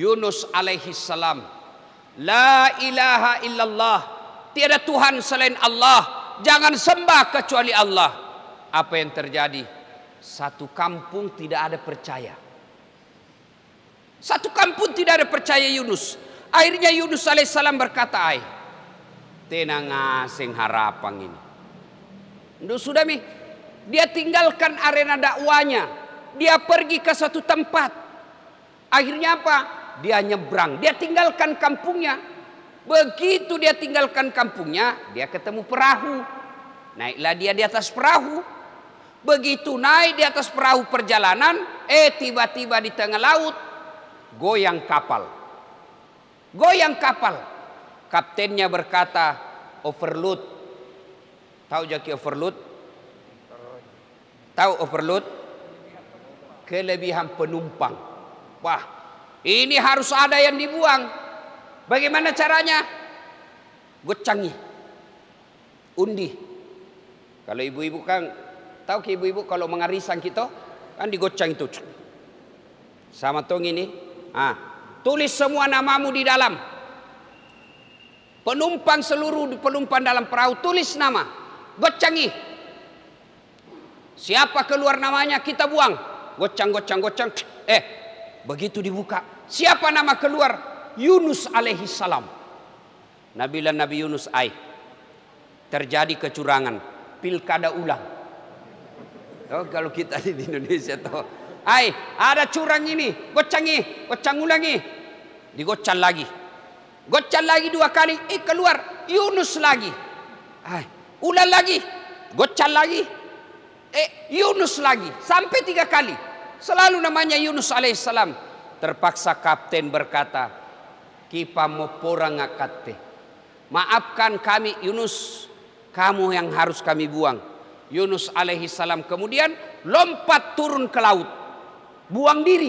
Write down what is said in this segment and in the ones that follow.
Yunus alaihi salam. La ilaha illallah. Tiada Tuhan selain Allah. Jangan sembah kecuali Allah. Apa yang terjadi? Satu kampung tidak ada percaya. Satu kampung tidak ada percaya Yunus. Akhirnya Yunus alaihissalam berkata, "Ai, tenang asing harapan ini." Sudah mi, dia tinggalkan arena dakwanya. Dia pergi ke satu tempat. Akhirnya apa? Dia nyebrang. Dia tinggalkan kampungnya. Begitu dia tinggalkan kampungnya, dia ketemu perahu. Naiklah dia di atas perahu. Begitu naik di atas perahu perjalanan, tiba-tiba di tengah laut goyang kapal. Goyang kapal. Kaptennya berkata, overload. Tahu jaki overload? Tahu overload? Kelebihan penumpang. Wah, ini harus ada yang dibuang. Bagaimana caranya? Gocangi. Undi. Kalau ibu-ibu kan, tahu ke ibu-ibu kalau mengarisan kita, kan digocang itu. Sama tong ini. Tulis semua namamu di dalam. Penumpang seluruh penumpang dalam perahu tulis nama. Gocangi. Siapa keluar namanya kita buang. Gocang. Begitu dibuka. Siapa nama keluar? Yunus alaihi salam. Nabi Yunus terjadi kecurangan. Pilkada ulang. Oh, kalau kita di Indonesia tuh. Ada curang ini, gocang ulangi, digocang lagi, gocang lagi 2 kali, keluar Yunus lagi, ulang lagi, gocang lagi, Yunus lagi, sampai 3 kali, selalu namanya Yunus alaihissalam. Terpaksa kapten berkata, "Kipa mau porang ngakate, maafkan kami Yunus, kamu yang harus kami buang." Yunus alaihissalam kemudian lompat turun ke laut. Buang diri.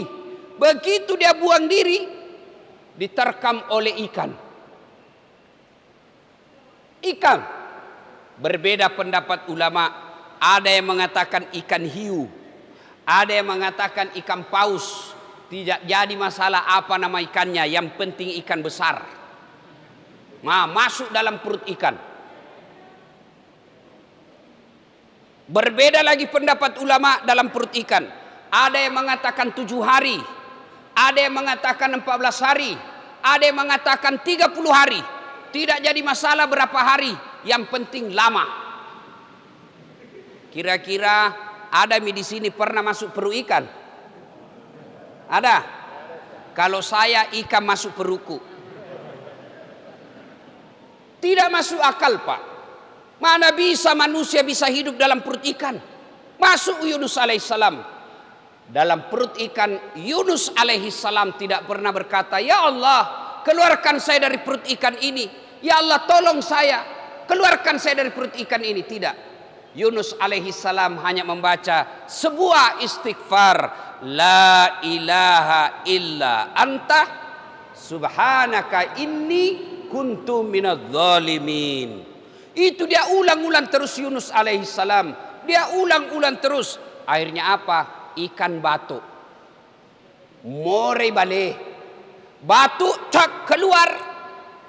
Begitu dia buang diri, diterkam oleh ikan. Ikan. Berbeda pendapat ulama. Ada yang mengatakan ikan hiu. Ada yang mengatakan ikan paus. Tidak jadi masalah apa nama ikannya. Yang penting ikan besar. Masuk dalam perut ikan. Berbeda lagi pendapat ulama dalam perut ikan. Ada yang mengatakan 7 hari. Ada yang mengatakan 14 hari. Ada yang mengatakan 30 hari. Tidak jadi masalah berapa hari. Yang penting lama. Kira-kira ada di sini pernah masuk perut ikan? Ada? Kalau saya ikan masuk perutku. Tidak masuk akal, Pak. Mana bisa manusia bisa hidup dalam perut ikan? Masuk Yunus alaihissalam. Dalam perut ikan, Yunus alaihissalam tidak pernah berkata, "Ya Allah, keluarkan saya dari perut ikan ini. Ya Allah, tolong saya, keluarkan saya dari perut ikan ini." Tidak. Yunus alaihissalam hanya membaca sebuah istighfar, "La ilaha illa anta subhanaka inni kuntu minadz zalimin." Itu dia ulang-ulang terus Yunus alaihissalam. Dia ulang-ulang terus. Akhirnya apa? Ikan batu. More bale. Batu cak keluar.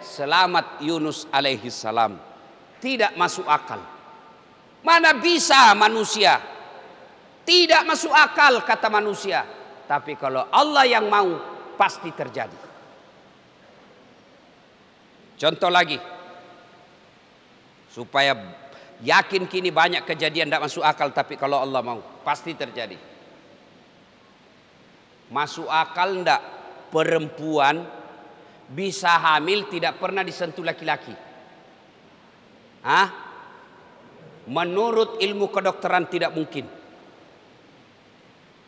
Selamat Yunus alaihissalam. Tidak masuk akal. Mana bisa manusia? Tidak masuk akal kata manusia. Tapi kalau Allah yang mau, pasti terjadi. Contoh lagi. Supaya yakin kini banyak kejadian tidak masuk akal. Tapi kalau Allah mau, pasti terjadi. Masuk akal enggak perempuan bisa hamil tidak pernah disentuh laki-laki? Menurut ilmu kedokteran tidak mungkin.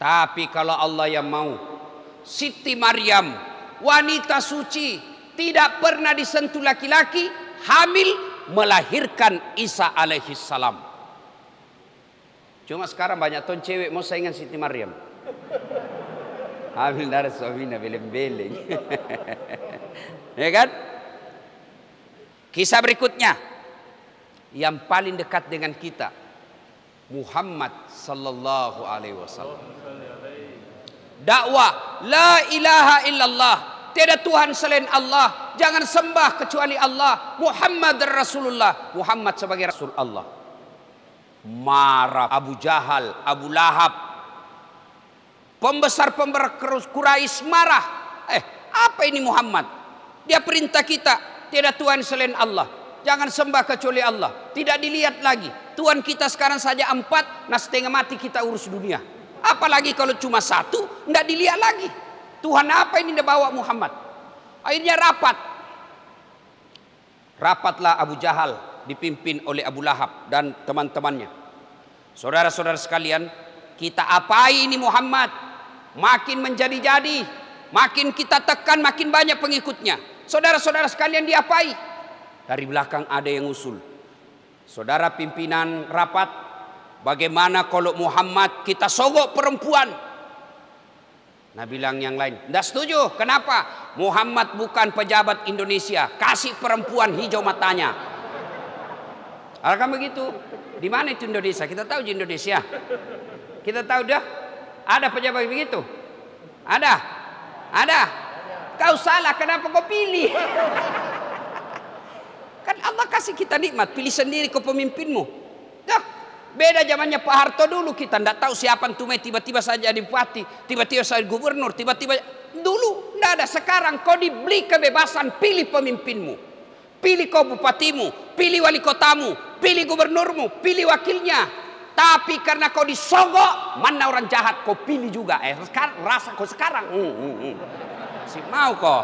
Tapi kalau Allah yang mau, Siti Maryam, wanita suci, tidak pernah disentuh laki-laki, hamil, melahirkan Isa alaihissalam. Cuma sekarang banyak ton cewek mau saingan Siti Maryam. Hamil dari suaminya beleng-beleng. Ya kan? Kisah berikutnya yang paling dekat dengan kita, Muhammad sallallahu alaihi wasallam. Dakwah la ilaha illallah, Tiada Tuhan selain Allah. Jangan sembah kecuali Allah. Muhammad Rasulullah. Muhammad sebagai Rasul Allah. Marah Abu Jahal, Abu Lahab, pembesar-pembesar Quraisy marah. Apa ini Muhammad? Dia perintah kita, tiada Tuhan selain Allah. Jangan sembah kecuali Allah. Tidak dilihat lagi. Tuhan kita sekarang saja 4, nah setengah mati kita urus dunia. Apalagi kalau cuma 1, tidak dilihat lagi. Tuhan apa ini dia bawa Muhammad? Akhirnya rapat. Rapatlah Abu Jahal dipimpin oleh Abu Lahab dan teman-temannya. Saudara-saudara sekalian, kita apai ini Muhammad? Makin menjadi-jadi, makin kita tekan, makin banyak pengikutnya. Saudara-saudara sekalian, diapai? Dari belakang ada yang usul. Saudara pimpinan rapat, bagaimana kalau Muhammad kita sogok perempuan? Nah bilang yang lain, tidak setuju. Kenapa? Muhammad bukan pejabat Indonesia, kasih perempuan hijau matanya. Kan begitu? Di mana itu Indonesia? Kita tahu di Indonesia. Kita tahu dah. Ada pejabat begitu? Ada? Ada? Kau salah, kenapa kau pilih? Kan Allah kasih kita nikmat, pilih sendiri kau pemimpinmu. Dah, beda zamannya Pak Harto dulu, kita tidak tahu siapa tume, tiba-tiba saja jadi bupati, tiba-tiba saja gubernur, tiba-tiba dulu tidak ada. Sekarang kau diberi kebebasan, pilih pemimpinmu, pilih kau bupatimu, pilih wali kotamu, pilih gubernurmu, pilih wakilnya. Tapi karena kau disogok, mana orang jahat kau pilih juga. Sekarang rasa kau sekarang, si mau kau.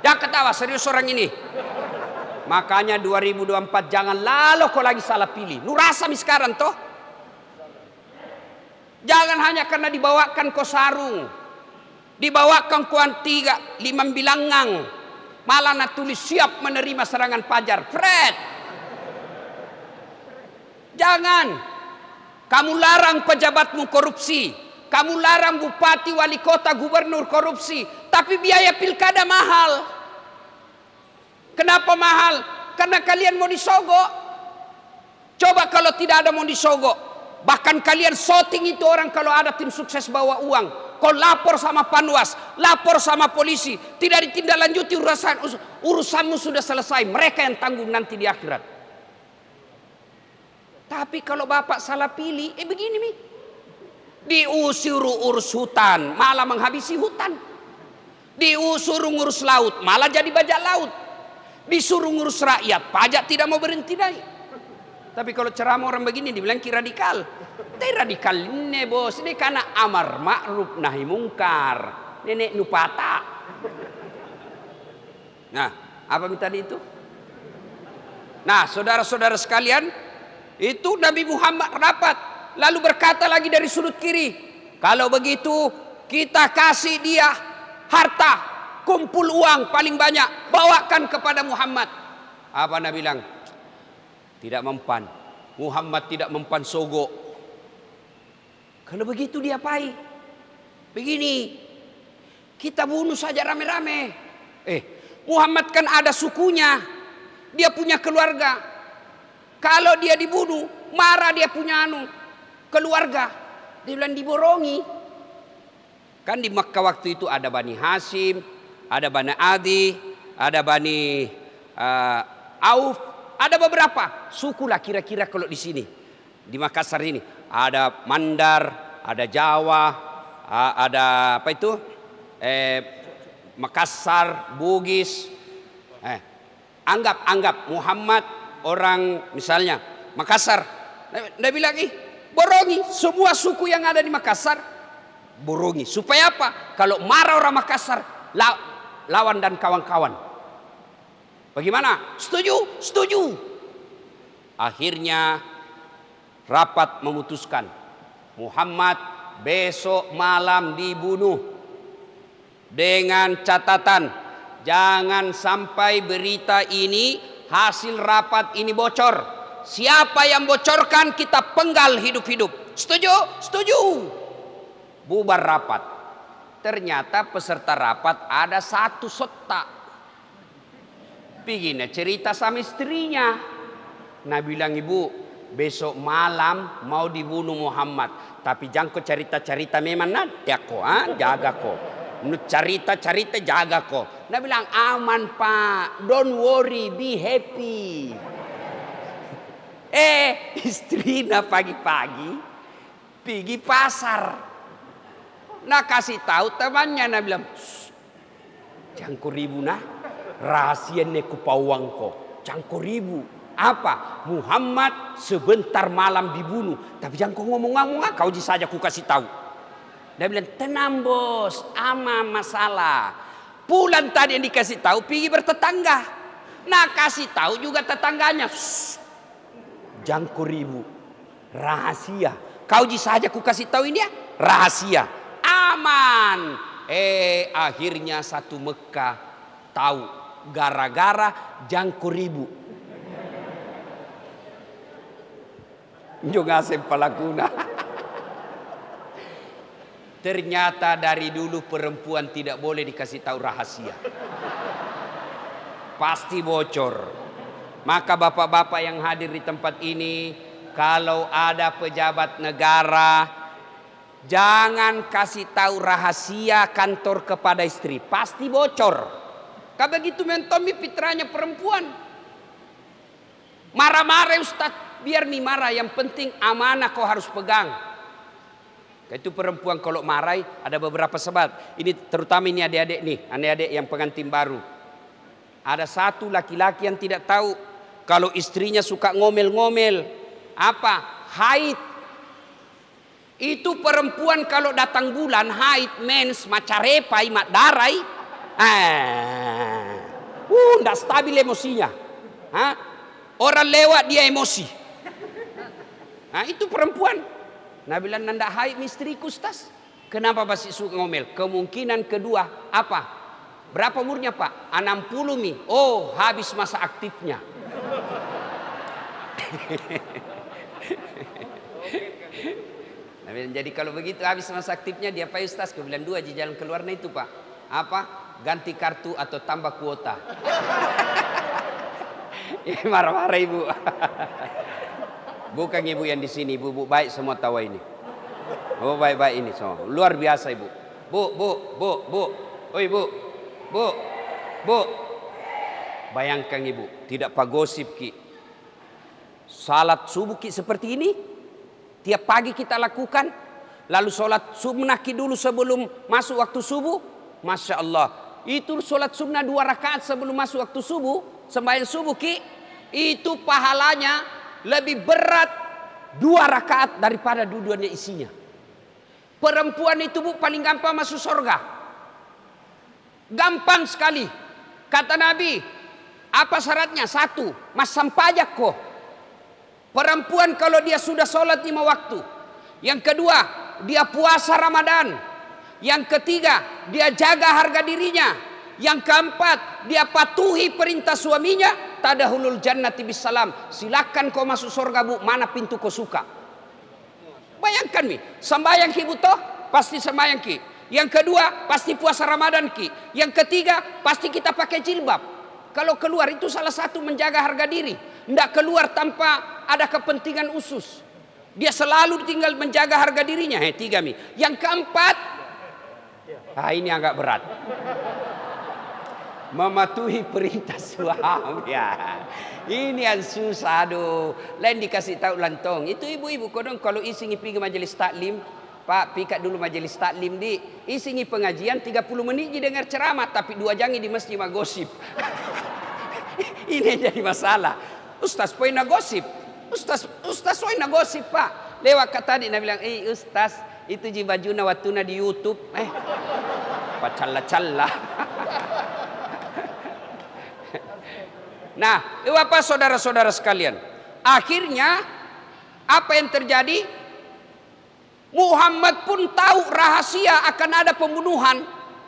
Jangan ketawa, serius orang ini. Makanya 2024 jangan lalu kau lagi salah pilih. Lu rasa sekarang toh. Jangan hanya karena dibawakan kau sarung, dibawakan kau 3, 5 bilangang, malah nak tulis siap menerima serangan fajar. Fred, jangan. Kamu larang pejabatmu korupsi, kamu larang bupati, wali kota, gubernur korupsi, tapi biaya pilkada mahal. Kenapa mahal? Karena kalian mau disogok. Coba kalau tidak ada mau disogok, bahkan kalian shooting itu orang kalau ada tim sukses bawa uang, kau lapor sama Panwas, lapor sama polisi, tidak ditindaklanjuti urusanmu sudah selesai, mereka yang tanggung nanti di akhirat. Tapi kalau bapak salah pilih, begini nih, diusir urus hutan, malah menghabisi hutan, diusir ngurus laut, malah jadi bajak laut. Disuruh ngurus rakyat, pajak tidak mau berhenti naik. Tapi kalau ceramah orang begini dibilang radikal. Tapi radikal ini bos, ini karena amar ma'ruf nahi mungkar. Nenek nupata. Nah, apa tadi itu? Nah, saudara-saudara sekalian, itu Nabi Muhammad rapat, lalu berkata lagi dari sudut kiri, kalau begitu kita kasih dia harta. Kumpul uang paling banyak, bawakan kepada Muhammad. Apa Nabi bilang? Tidak mempan. Muhammad tidak mempan sogok. Kalau begitu diapai? Begini, kita bunuh saja rame-rame. Muhammad kan ada sukunya, dia punya keluarga. Kalau dia dibunuh, marah dia punya keluarga. Dia bilang diborongi. Kan di Makkah waktu itu ada Bani Hashim, ada Bani Adi, ada Bani Auf, ada beberapa suku lah kira-kira kalau di sini. Di Makassar ini ada Mandar, ada Jawa, ada apa itu? Makassar, Bugis. Anggap Muhammad orang misalnya Makassar. Dia bilang borongi semua suku yang ada di Makassar, borongi. Supaya apa? Kalau marah orang Makassar, lawan dan kawan-kawan. Bagaimana? Setuju? Setuju. Akhirnya rapat memutuskan Muhammad besok malam dibunuh. Dengan catatan jangan sampai berita ini, hasil rapat ini bocor. Siapa yang bocorkan kita penggal hidup-hidup. Setuju? Setuju. Bubar rapat. Ternyata peserta rapat ada satu sotak. Begini cerita sama istrinya. Nah bilang, ibu besok malam mau dibunuh Muhammad. Tapi jangan kau cerita-cerita memang nanti aku jaga kau. Menurut cerita jaga kok. Nabi bilang aman pak, don't worry, be happy. Istrinya pagi-pagi pergi pasar. Nah kasih tahu temannya, Nabi bilang, jangan ribu nah, rahasia neku pawangko, jangan ribu. Apa? Muhammad sebentar malam dibunuh. Tapi jangan kau ngomong-ngomong, kau saja ku kasih tahu. Dia bilang, tenang bos, ama masalah. Pulang tadi yang dikasih tahu, pergi bertetangga. Nah kasih tahu juga tetangganya. Jangan ribu, rahasia. Kau saja ku kasih tahu ini ya, rahasia. Aman. Akhirnya satu Mekah tahu gara-gara jangan ribu. Juga sepalakuna. Ternyata dari dulu perempuan tidak boleh dikasih tahu rahasia. Pasti bocor. Maka bapak-bapak yang hadir di tempat ini, kalau ada pejabat negara, jangan kasih tahu rahasia kantor kepada istri. Pasti bocor. Kalau begitu mentomi fitrahnya perempuan. Marah-marah Ustaz. Biar mi marah, yang penting amanah kau harus pegang. Itu perempuan kalau marah ada beberapa sebab. Ini terutama ini adik-adik nih, adik-adik yang pengantin baru. Ada satu laki-laki yang tidak tahu kalau istrinya suka ngomel-ngomel. Apa? Haid. Itu perempuan kalau datang bulan haid, mens, macarepai, mak darai. Nggak stabil emosinya. Orang lewat dia emosi. Nah itu perempuan. Nah bilang nanda haid istriku Ustaz. Kenapa masih suka ngomel? Kemungkinan kedua apa? Berapa umurnya pak? 60 mi. Oh habis masa aktifnya. Nah, jadi kalau begitu habis masa aktifnya dia apa Ustaz? Ke bilang 2 jalan keluarnya itu pak. Apa? Ganti kartu atau tambah kuota. Marah-marah ibu. Bukan ibu yang di sini, ibu baik semua tahu ini. Oh baik-baik ini semua. Luar biasa ibu. Bu. Oh ibu. Bu. Bayangkan ibu, tidak pak gosip ki. Salat subuh ki seperti ini. Tiap pagi kita lakukan. Lalu salat sunnah ki dulu sebelum masuk waktu subuh. Masya Allah. Itu salat sunnah 2 rakaat sebelum masuk waktu subuh. Sembahyang subuh ki. Itu pahalanya lebih berat 2 rakaat daripada dua-duanya isinya. Perempuan itu bu paling gampang masuk surga. Gampang sekali. Kata Nabi, apa syaratnya? 1, masam pajak kok. Perempuan kalau dia sudah sholat 5 waktu. Yang kedua, dia puasa Ramadan. Yang ketiga, dia jaga harga dirinya. Yang keempat, dia patuhi perintah suaminya. Tadahulul jannati bisalam. Silakan kau masuk surga bu, mana pintu kau suka. Bayangkan mi, sembahyang ki butoh, pasti sembahyang ki. Yang kedua, pasti puasa Ramadan ki. Yang ketiga, pasti kita pakai jilbab. Kalau keluar itu salah satu menjaga harga diri. Tidak keluar tanpa ada kepentingan usus. Dia selalu tinggal menjaga harga dirinya. 3 mi. Yang keempat, ini agak berat. Mematuhi perintah suami ya. Ini yang susah aduh. Lain dikasih tahu lantong. Itu ibu-ibu kodong kalau isingi pergi majelis taklim, Pak pikat dulu majelis taklim di isingi pengajian 30 menit dengar ceramah tapi 2 jangi di masjid gosip. Ini jadi masalah. Ustaz poin gosip. Ustaz poin gosip Pak. Lewat kata tadi nak bilang, Ustaz itu ji bajuna watuna di YouTube. Pacalla-calla. Nah, apa saudara-saudara sekalian? Akhirnya apa yang terjadi? Muhammad pun tahu rahasia akan ada pembunuhan.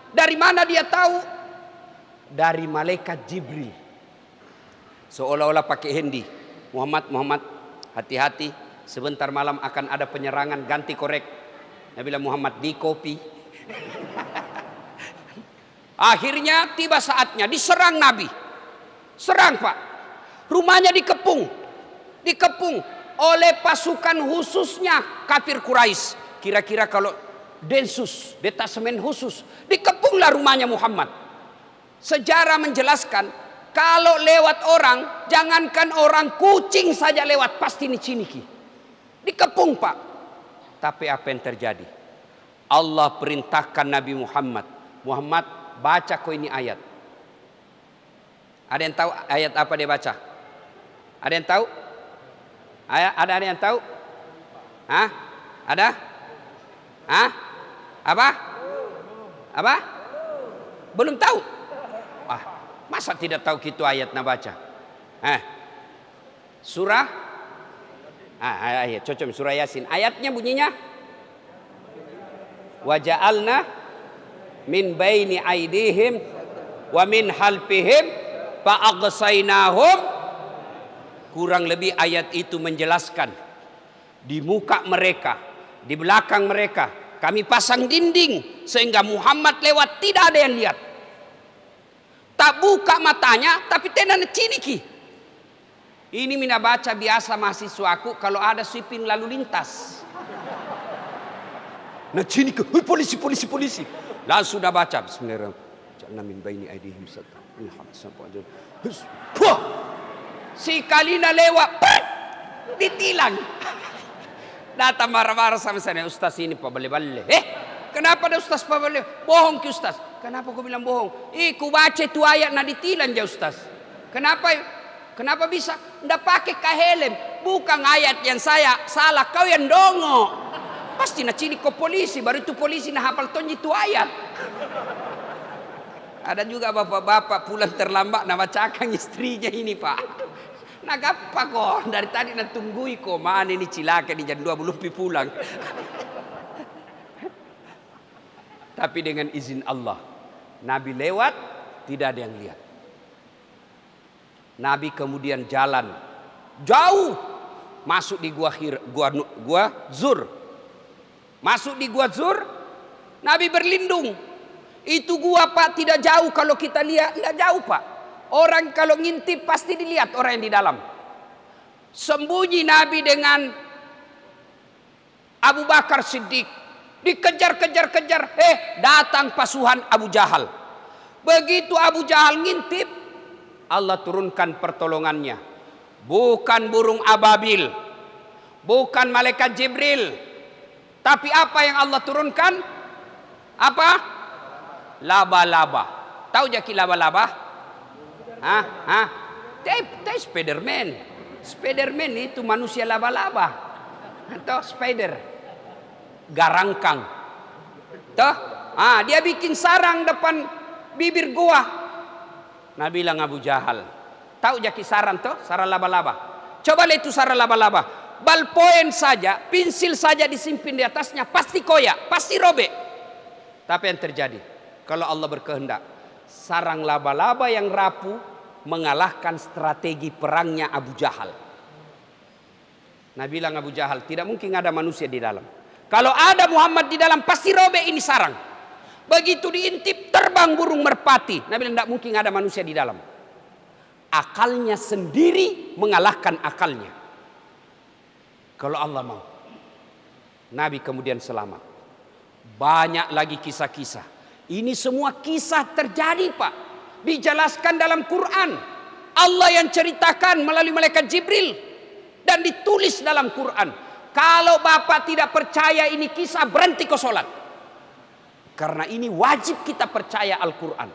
Dari mana dia tahu? Dari malaikat Jibril. Seolah-olah pakai hendi. Muhammad, hati-hati. Sebentar malam akan ada penyerangan, ganti korek. Nabi Muhammad di kopi. Akhirnya tiba saatnya diserang Nabi. Serang pak, rumahnya dikepung oleh pasukan khususnya kafir Quraisy. Kira-kira kalau Densus, detasemen khusus. Dikepunglah rumahnya Muhammad. Sejarah menjelaskan, kalau lewat orang, jangankan orang, kucing saja lewat pasti diciniki. Dikepung Pak. Tapi apa yang terjadi? Allah perintahkan Nabi Muhammad. Muhammad, baca kau ini ayat. Ada yang tahu ayat apa dia baca? Ada yang tahu? Ada yang tahu? Hah? Ada? Hah? Apa? Apa? Belum tahu? Wah, masa tidak tahu gitu ayat nak baca? Surah? Ayat cocok surah Yasin. Ayatnya bunyinya wa ja'alna min baini aidihim wa min halfihim fa aghsaynahum. Kurang lebih ayat itu menjelaskan, di muka mereka, di belakang mereka kami pasang dinding sehingga Muhammad lewat tidak ada yang lihat. Tak buka matanya tapi tenan ciniki. Ini mina baca biasa mahasiswaku kalau ada sweeping lalu lintas. Nah ciniki, polisi. Langsung sudah baca bismillahirrahmanirrahim. Jangan min baini aidihim satu. Si Kalina lewat, ditilang. Datang marah-marah sama saya, Ustaz ini Pak bale-bale. Kenapa ada Ustaz Pak bale? Bohong ke Ustaz. Kenapa kau bilang bohong? Ku baca tu ayat na ditilang ya Ustaz. Kenapa bisa? Ndak pakai helm. Bukan ayat yang saya salah, kau yang dongo. Pasti na cini ke polisi, baru itu polisi na hafal tonji tu ayat. Ada juga bapak-bapak pulang terlambat na bacakan istrinya ini Pak. Nagapa kok dari tadi nak tunggui kok mana ini cilaka di jam 2 belum pulang. Tapi dengan izin Allah, Nabi lewat tidak ada yang lihat. Nabi kemudian jalan jauh masuk di gua Zur. Masuk di gua Zur, Nabi berlindung. Itu gua Pak tidak jauh kalau kita lihat, tidak jauh Pak. Orang kalau ngintip pasti dilihat orang yang di dalam. Sembunyi Nabi dengan Abu Bakar Siddiq. Dikejar-kejar. Datang pasukan Abu Jahal. Begitu Abu Jahal ngintip, Allah turunkan pertolongannya. Bukan burung ababil. Bukan malaikat Jibril. Tapi apa yang Allah turunkan? Apa? Laba-laba. Tahu jaki laba-laba? Spiderman. Spiderman itu manusia laba-laba. Atau spider. Garangkang. Toh? Dia bikin sarang depan bibir gua. Nabi bilang Abu Jahal. Tahu jaki sarang toh? Sarang laba-laba. Coba lihat itu sarang laba-laba. Balpoen saja, pensil saja disimpan di atasnya. Pasti koyak, pasti robek. Tapi yang terjadi? Kalau Allah berkehendak, sarang laba-laba yang rapuh mengalahkan strategi perangnya Abu Jahal. Nabi bilang Abu Jahal, tidak mungkin ada manusia di dalam. Kalau ada Muhammad di dalam pasti robek ini sarang. Begitu diintip terbang burung merpati. Nabi bilang tidak mungkin ada manusia di dalam. Akalnya sendiri mengalahkan akalnya. Kalau Allah mau. Nabi kemudian selamat. Banyak lagi kisah-kisah. Ini semua kisah terjadi Pak. Dijelaskan dalam Quran. Allah yang ceritakan melalui malaikat Jibril. Dan ditulis dalam Quran. Kalau Bapak tidak percaya ini kisah, berhenti ke sholat. Karena ini wajib kita percaya Al-Quran.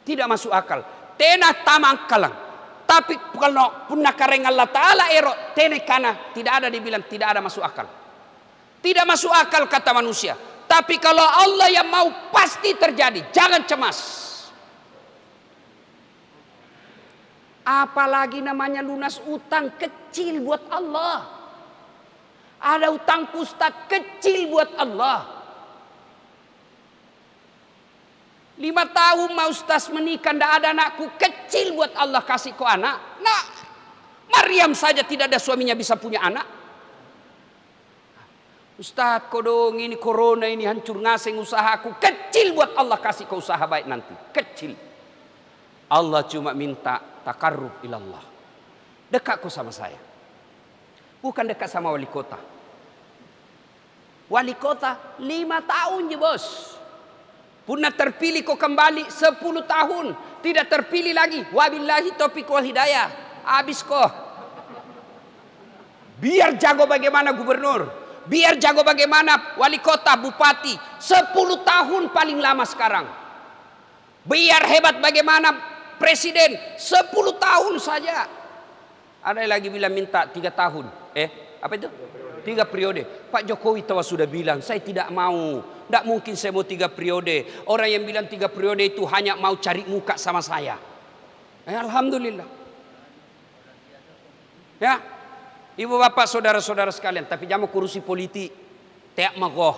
Tidak masuk akal. Tenah tamang kalang. Tapi kalau punna kareng Allah Ta'ala erok. Tenah kana. Tidak ada dibilang tidak ada masuk akal. Tidak masuk akal kata manusia. Tapi kalau Allah yang mau pasti terjadi. Jangan cemas. Apalagi namanya lunas utang kecil buat Allah. Ada utang ustaz kecil buat Allah. 5 tahun mau ustaz menikah ndak ada anakku, kecil buat Allah kasih kau anak. Nah, Maryam saja tidak ada suaminya bisa punya anak. Ustaz kodong ini corona ini hancur ngaseng usahaku, kecil buat Allah kasih kau usaha baik nanti, kecil. Allah cuma minta takarrub ilallah. Dekat kau sama saya. Bukan dekat sama wali kota. Wali kota 5 tahun je bos. Pernah terpilih kok kembali 10 tahun. Tidak terpilih lagi. Wabillahi taufiq wal hidayah. Habis kok. Biar jago bagaimana gubernur. Biar jago bagaimana wali kota, bupati. 10 tahun paling lama sekarang. Biar hebat bagaimana presiden. 10 tahun saja. Ada yang lagi bilang minta 3 tahun. Apa itu? 3 periode. Pak Jokowi tahu sudah bilang, saya tidak mau. Tidak mungkin saya mau 3 periode. Orang yang bilang 3 periode itu hanya mau cari muka sama saya. Alhamdulillah. Ya, ibu bapak saudara-saudara sekalian. Tapi jangan kurusi politik. Tiap magoh.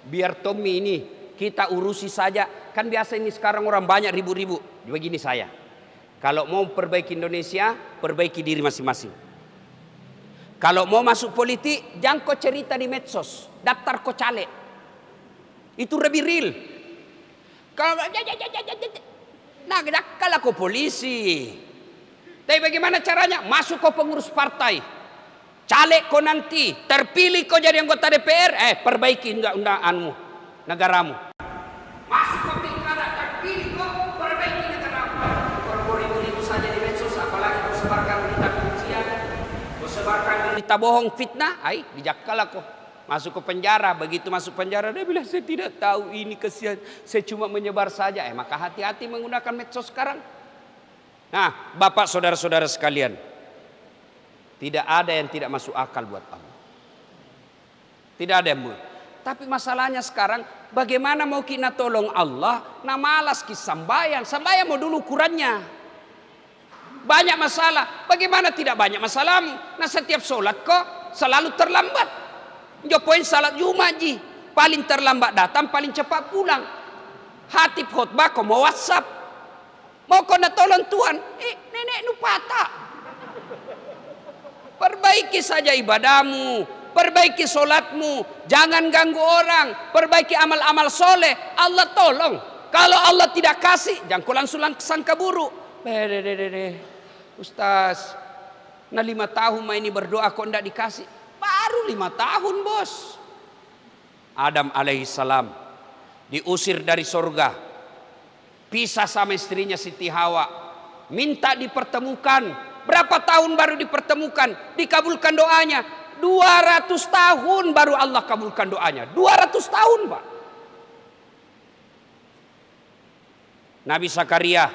Biar Tommy ini kita urusi saja. Kan biasa ini sekarang orang banyak ribu-ribu. Begini saya. Kalau mau perbaiki Indonesia, perbaiki diri masing-masing. Kalau mau masuk politik, jangan kau cerita di medsos. Daftar kau caleg. Itu lebih real. Kalau kalau kau polisi. Tapi bagaimana caranya? Masuk kau pengurus partai. Caleg kau nanti. Terpilih kau jadi anggota DPR. Perbaiki undang-undangmu. Negaramu. Masuk kau pilkada. Terpilih kau. Perbaiki negaramu. Kau itu saja di medsos. Apalagi kau sebarkan berita kebencian. Kau sebarkan berita bohong, fitnah, dijakal aku. Masuk ke penjara. Begitu masuk penjara, dia bilang saya tidak tahu ini, kesian, saya cuma menyebar saja. Maka hati-hati menggunakan medsos sekarang. Nah, bapak saudara-saudara sekalian, tidak ada yang tidak masuk akal buat Allah. Tidak ada yang buat. Tapi masalahnya sekarang, bagaimana mau kita tolong Allah? Nah malas kisah sambayan. Sambayan mau dulu ukurannya. Banyak masalah. Bagaimana tidak banyak masalahmu? Nah setiap sholat kok selalu terlambat. Jopoin salat Jumat ji. Paling terlambat datang, paling cepat pulang. Hatib khutbah kau mau WhatsApp. Mau kau nak tolong Tuhan. Nenek nu patah. Perbaiki saja ibadahmu. Perbaiki sholatmu. Jangan ganggu orang. Perbaiki amal-amal soleh. Allah tolong. Kalau Allah tidak kasih, jangan kau langsung sangka buruk. Ustaz, nah 5 tahun ini berdoa kok tidak dikasih. Baru 5 tahun bos. Adam alaihissalam diusir dari surga. Pisah sama istrinya Siti Hawa. Minta dipertemukan. Berapa tahun baru dipertemukan? Dikabulkan doanya. 200 tahun baru Allah kabulkan doanya. 200 tahun Pak. Nabi Zakaria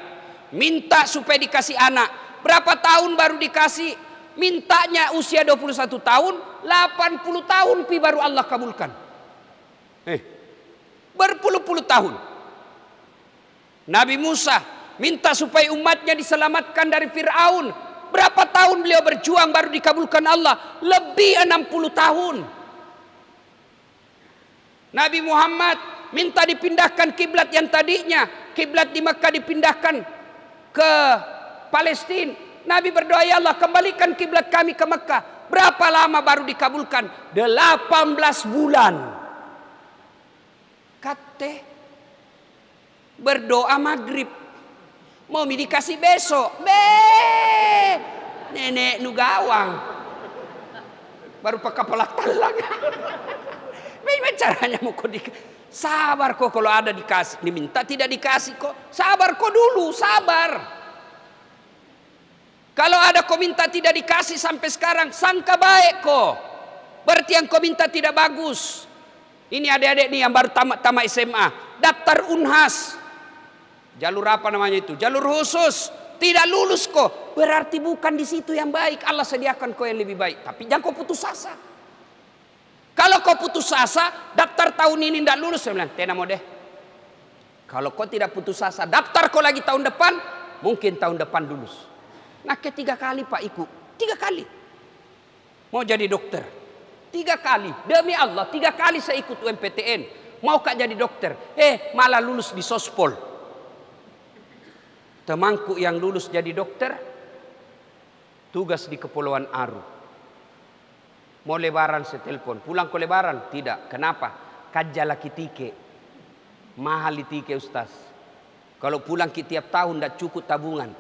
minta supaya dikasih anak. Berapa tahun baru dikasih? Mintanya usia 21 tahun, 80 tahun baru Allah kabulkan. Berpuluh-puluh tahun. Nabi Musa minta supaya umatnya diselamatkan dari Fir'aun. Berapa tahun beliau berjuang baru dikabulkan Allah? Lebih 60 tahun. Nabi Muhammad minta dipindahkan kiblat yang tadinya. Kiblat di Mekah dipindahkan ke Palestina. Nabi berdoa, ya Allah kembalikan kiblat kami ke Mekah. Berapa lama baru dikabulkan? 18 bulan. Kate berdoa maghrib. Mau dikasih besok. Nenek nu gawang. Baru pakai kepala talang. Bagaimana caranya mau kau sabar kok kalau ada dikasih. Diminta tidak dikasih kok. Sabar kok dulu, sabar. Kalau ada kau minta tidak dikasih sampai sekarang, sangka baik kok. Berarti yang kau minta tidak bagus. Ini adik-adik nih yang baru tamat SMA. Daftar Unhas. Jalur apa namanya itu? Jalur khusus. Tidak lulus kok. Berarti bukan di situ yang baik. Allah sediakan kau yang lebih baik. Tapi jangan kau putus asa. Kalau kau putus asa, daftar tahun ini tidak lulus. Saya bilang, tena mau deh. Kalau kau tidak putus asa, daftar kau lagi tahun depan. Mungkin tahun depan lulus. Nah ketiga kali Pak ikut. 3 kali. Mau jadi dokter. 3 kali. Demi Allah 3 kali saya ikut UMPTN. Mau kak jadi dokter. Malah lulus di Sospol. Temanku yang lulus jadi dokter. Tugas di Kepulauan Aru. Mau lebaran saya telepon. Pulang ke lebaran? Tidak. Kenapa? Kajala kitike. Mahal tike Ustaz. Kalau pulang tiap tahun tidak cukup tabungan.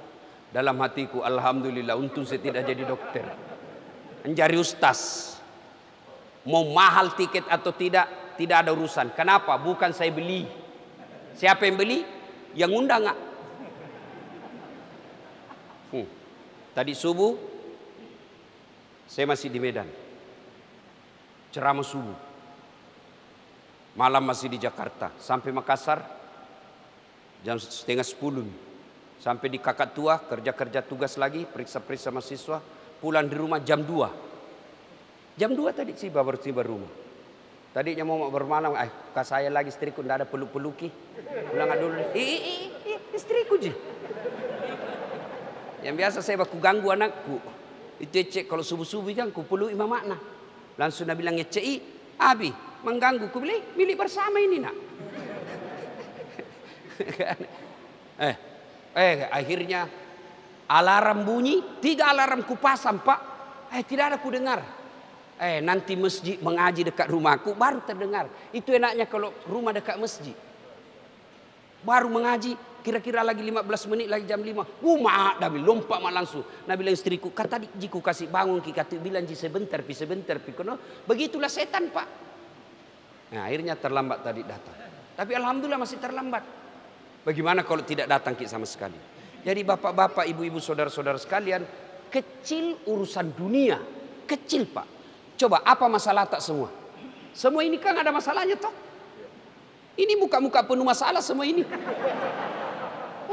Dalam hatiku, alhamdulillah, untung saya tidak jadi dokter. Menjadi ustaz. Mau mahal tiket atau tidak ada urusan. Kenapa? Bukan saya beli. Siapa yang beli? Yang undang nggak? Tadi subuh saya masih di Medan, ceramah subuh. Malam masih di Jakarta, sampai Makassar jam setengah 10. Sampai di Kakatua kerja tugas lagi, periksa mahasiswa. Pulang di rumah jam 2. Jam 2 tadi baru tiba rumah. Tadinya mau bermalam, kak saya lagi istriku tidak ada peluk-peluki. Pulang dulu. Istriku je. Yang biasa saya baku ganggu anakku. Itu cek kalau subuh-subuh jangan ku peluk imam makna. Langsung dia bilang cek, Abi mengganggu. Ku bilang milik bersama ini nak. Akhirnya alarm bunyi, 3 alarm ku pasang pak. Tidak ada ku dengar. Nanti masjid mengaji dekat rumahku baru terdengar. Itu enaknya kalau rumah dekat masjid. Baru mengaji, kira-kira lagi 15 menit lagi jam 5. Mak Nabi lompat mak langsung. Nabi bilang istriku, kata jiku kasih bangun ki kata bilang ji sebentar pi. Kono begitulah setan pak. Nah, akhirnya terlambat tadi datang. Tapi alhamdulillah masih terlambat. Bagaimana kalau tidak datang ki sama sekali? Jadi bapak-bapak, ibu-ibu, saudara-saudara sekalian, kecil urusan dunia, kecil pak. Coba apa masalah tak semua? Semua ini kan ada masalahnya toh. Ini muka-muka penuh masalah semua ini.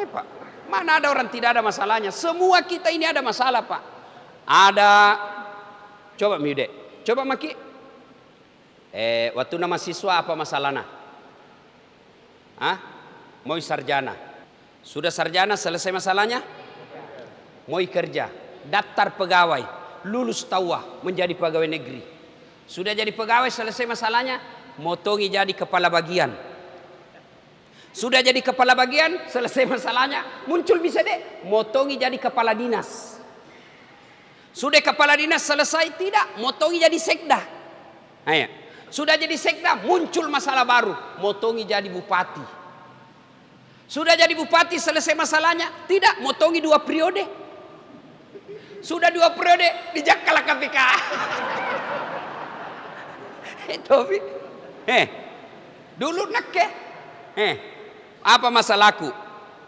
Pak, mana ada orang tidak ada masalahnya? Semua kita ini ada masalah pak. Ada. Coba Miude, coba Maki. Waktu nama siswa apa masalahnya? Mau sarjana. Sudah sarjana selesai masalahnya? Mau kerja, daftar pegawai, lulus tauah menjadi pegawai negeri. Sudah jadi pegawai selesai masalahnya? Motongi jadi kepala bagian. Sudah jadi kepala bagian, selesai masalahnya, muncul bisa deh, motongi jadi kepala dinas. Sudah kepala dinas selesai tidak, motongi jadi sekda. Sudah jadi sekda, muncul masalah baru, motongi jadi bupati. Sudah jadi bupati selesai masalahnya, tidak, motongi 2 periode. Sudah 2 periode, dijakala KPK. Dulu nak apa masalahku?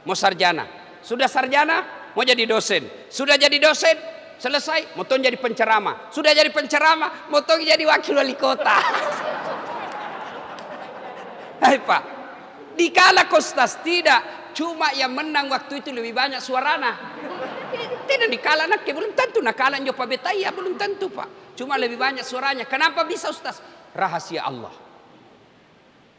Mau sarjana. Sudah sarjana, mau jadi dosen. Sudah jadi dosen, selesai, mau jadi penceramah. Sudah jadi penceramah, mau jadi wakil wali kota. Hai pak, dikala kostas tidak, cuma yang menang waktu itu lebih banyak suarana. Tidak dikala nak, belum tentu nakala nyoba betaya, belum tentu pak. Cuma lebih banyak suaranya. Kenapa bisa ustaz? Rahasia Allah.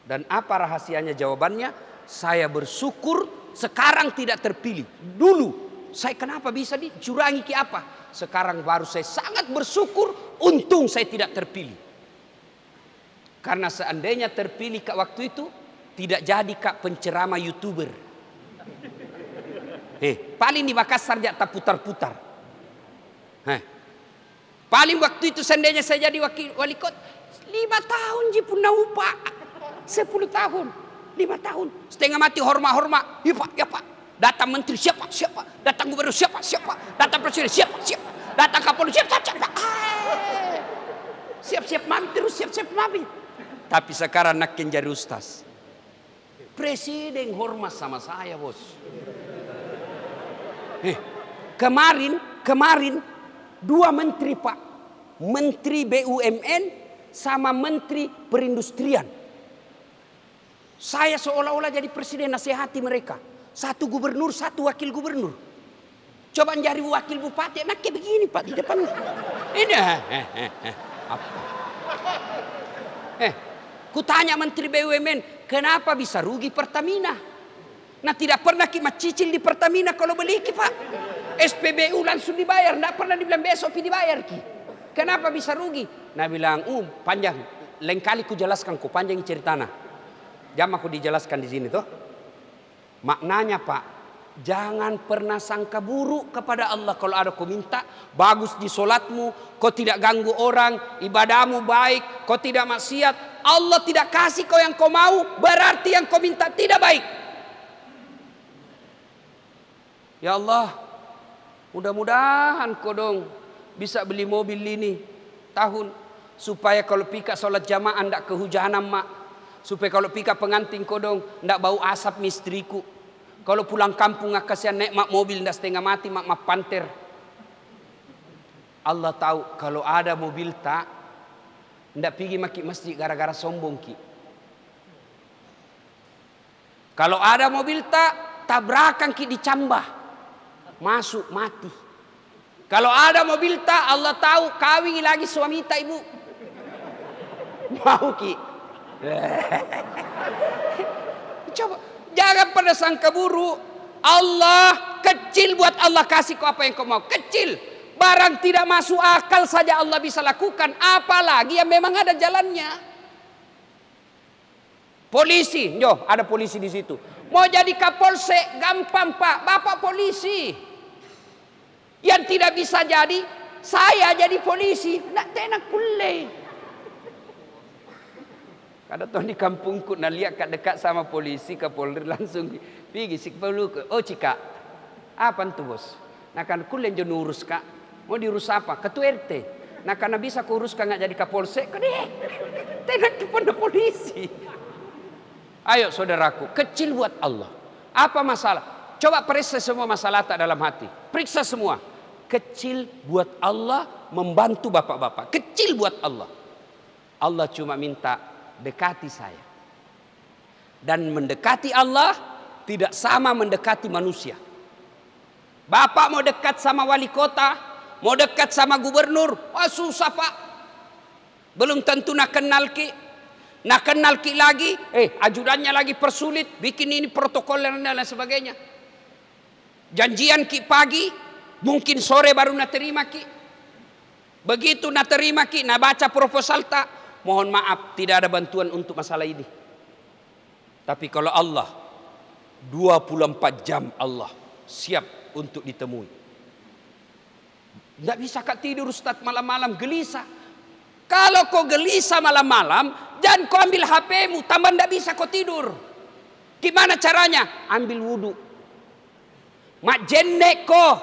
Dan apa rahasianya? Jawabannya, saya bersyukur sekarang tidak terpilih. Dulu saya kenapa bisa dicurangi ke apa? Sekarang baru saya sangat bersyukur untung saya tidak terpilih. Karena seandainya terpilih kak waktu itu, tidak jadi kak penceramah YouTuber. Paling di Makassar jatah putar-putar. Paling waktu itu seandainya saya jadi wali kota, 5 tahun je pun upah. 10 tahun, 5 tahun, setengah mati hormat. Ya pak, datang menteri siapa, datang gubernur siapa, datang presiden siapa, datang kapolri siapa. Siap-siap mati, siap-siap mati. Tapi sekarang nak jadi ustaz. Presiden hormat sama saya bos. Kemarin 2 menteri pak, menteri BUMN sama menteri perindustrian. Saya seolah-olah jadi presiden nasihati mereka. 1 gubernur, 1 wakil gubernur. Coba cari wakil bupati, enak kayak begini pak di depan. Ini apa? Kutanya menteri BUMN, kenapa bisa rugi Pertamina? Nah tidak pernah kita cicil di Pertamina kalau beli pak. SPBU langsung dibayar, tidak pernah dibilang besok dibayar ki. Kenapa bisa rugi? Nah bilang, panjang. Lain kali ku jelaskan, ku panjang ceritana. Jam aku dijelaskan di sini toh. Maknanya pak, jangan pernah sangka buruk kepada Allah. Kalau ada kau minta bagus di solatmu, kau tidak ganggu orang, ibadahmu baik, kau tidak maksiat, Allah tidak kasih kau yang kau mau, berarti yang kau minta tidak baik. Ya Allah, mudah-mudahan kau dong bisa beli mobil ini tahun Supaya kalau pika sholat jamaah ndak kehujanan mak. Supaya kalau pika pengantin kodong ndak bau asap mistriku. Kalau pulang kampung kasihan naik mak mobil ndak setengah mati mak panter. Allah tahu kalau ada mobil tak ndak pergi maki masjid gara-gara sombong ki. Kalau ada mobil tak tabrakan ki dicambah. Masuk mati. Kalau ada mobil tak Allah tahu kawin lagi suami tak ibu. Mau ki. Coba jangan pada sangka buruk. Allah kecil buat Allah kasih kau apa yang kau mau. Kecil. Barang tidak masuk akal saja Allah bisa lakukan. Apalagi yang memang ada jalannya. Polisi, yo ada polisi di situ. Mau jadi kapolsek gampang pak. Bapak polisi. Yang tidak bisa jadi saya jadi polisi. Nak tenak kulle. Ada tuh di kampungku nak lihat kat dekat sama polisi Kapolri langsung pergi sik perlu ke oh cika apa tu bos nak kan kulen jo urus kak mau diurus apa ketua RT nak karena bisa kuruskan nggak jadi kapolsek kade tenak kepada polisi. Ayo saudaraku kecil buat Allah apa masalah coba periksa semua masalah tak dalam hati periksa semua kecil buat Allah membantu bapak-bapak kecil buat Allah. Allah cuma minta dekati saya. Dan mendekati Allah tidak sama mendekati manusia. Bapak mau dekat sama wali kota, mau dekat sama gubernur, wah susah pak. Belum tentu nak kenal ki. Nak kenal ki lagi, ajudannya lagi persulit, bikin ini protokol dan lain sebagainya. Janjian ki pagi, mungkin sore baru nak terima ki. Begitu nak terima ki, nak baca proposal tak. Mohon maaf tidak ada bantuan untuk masalah ini. Tapi kalau Allah 24 jam Allah siap untuk ditemui. Tidak bisa kak tidur Ustaz malam-malam gelisah. Kalau kau gelisah malam-malam jangan kau ambil HP-mu tambah tidak bisa kau tidur. Gimana caranya? Ambil wudu. Mak jenek kau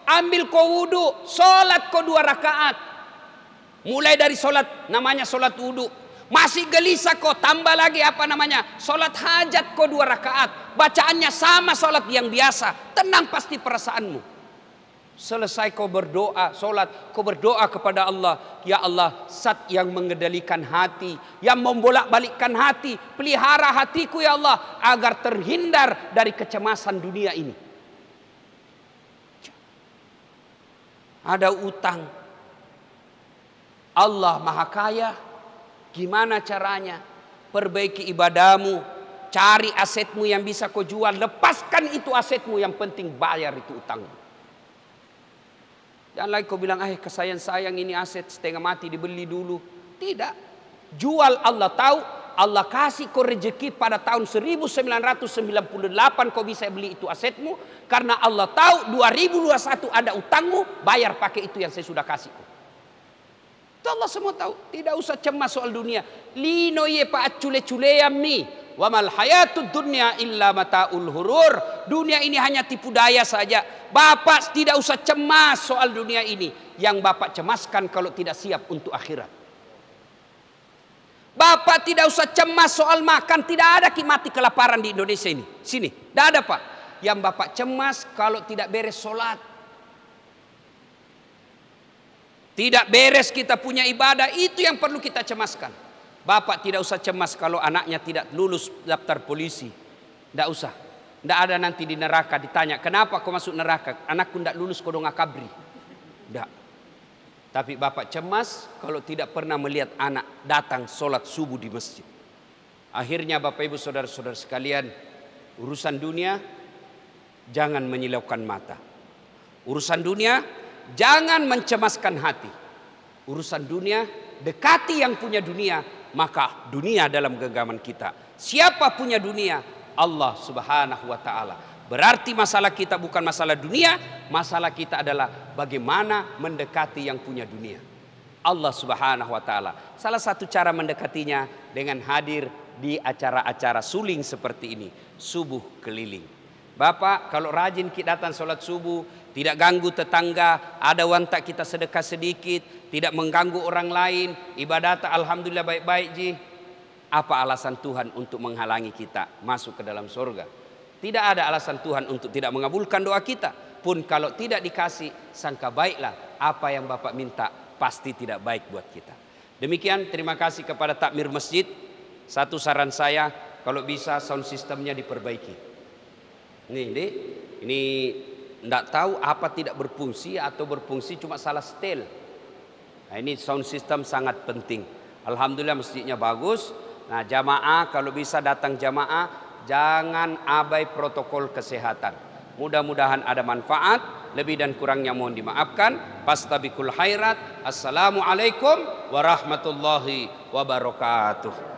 ambil kau wudu, solat kau 2 rakaat. Mulai dari solat namanya solat wudu. Masih gelisah kok tambah lagi apa namanya solat hajat kok 2 rakaat. Bacaannya sama solat yang biasa. Tenang pasti perasaanmu. Selesai kau berdoa solat, kau berdoa kepada Allah. Ya Allah, zat yang mengendalikan hati, yang membolak-balikkan hati, pelihara hatiku ya Allah agar terhindar dari kecemasan dunia ini. Ada utang. Allah Maha Kaya, gimana caranya? Perbaiki ibadahmu, cari asetmu yang bisa kau jual, lepaskan itu asetmu, yang penting bayar itu utangmu. Jangan lagi kau bilang, kesayang-sayang ini aset setengah mati dibeli dulu. Tidak, jual Allah tahu, Allah kasih kau rezeki pada tahun 1998 kau bisa beli itu asetmu, karena Allah tahu 2021 ada utangmu, bayar pakai itu yang saya sudah kasih. Allah semua tahu, tidak usah cemas soal dunia. Lino ye pa cule-cule yammi, wa mal hayatud dunya illa mataul hurur. Dunia ini hanya tipu daya saja. Bapak tidak usah cemas soal dunia ini. Yang Bapak cemaskan kalau tidak siap untuk akhirat. Bapak tidak usah cemas soal makan, tidak ada mati kelaparan di Indonesia ini. Sini, tidak ada Pak. Yang Bapak cemas kalau tidak beres sholat. Tidak beres kita punya ibadah, itu yang perlu kita cemaskan. Bapak tidak usah cemas kalau anaknya tidak lulus daftar polisi. Tidak usah. Tidak ada nanti di neraka ditanya, kenapa kau masuk neraka? Anakku tidak lulus kodong akabri. Tidak. Tapi Bapak cemas kalau tidak pernah melihat anak datang sholat subuh di masjid. Akhirnya Bapak Ibu Saudara-saudara sekalian, urusan dunia jangan menyilaukan mata. Urusan dunia jangan mencemaskan hati. Urusan dunia, dekati yang punya dunia, maka dunia dalam genggaman kita. Siapa punya dunia? Allah Subhanahu wa taala. Berarti masalah kita bukan masalah dunia, masalah kita adalah bagaimana mendekati yang punya dunia. Allah Subhanahu wa taala. Salah satu cara mendekatinya dengan hadir di acara-acara suling seperti ini, subuh keliling. Bapak, kalau rajin kita datang sholat subuh, tidak ganggu tetangga, ada wanita kita sedekah sedikit, tidak mengganggu orang lain, ibadat alhamdulillah baik-baik ji. Apa alasan Tuhan untuk menghalangi kita masuk ke dalam surga? Tidak ada alasan Tuhan untuk tidak mengabulkan doa kita. Pun kalau tidak dikasih, sangka baiklah apa yang Bapak minta pasti tidak baik buat kita. Demikian, terima kasih kepada takmir masjid. Satu saran saya, kalau bisa sound sistemnya diperbaiki. Ini tidak tahu apa tidak berfungsi atau berfungsi cuma salah setel. Nah, ini sound system sangat penting. Alhamdulillah masjidnya bagus. Nah, jamaah kalau bisa datang jamaah, jangan abai protokol kesehatan. Mudah-mudahan ada manfaat. Lebih dan kurangnya mohon dimaafkan. Fastabiqul khairat. Assalamualaikum warahmatullahi wabarakatuh.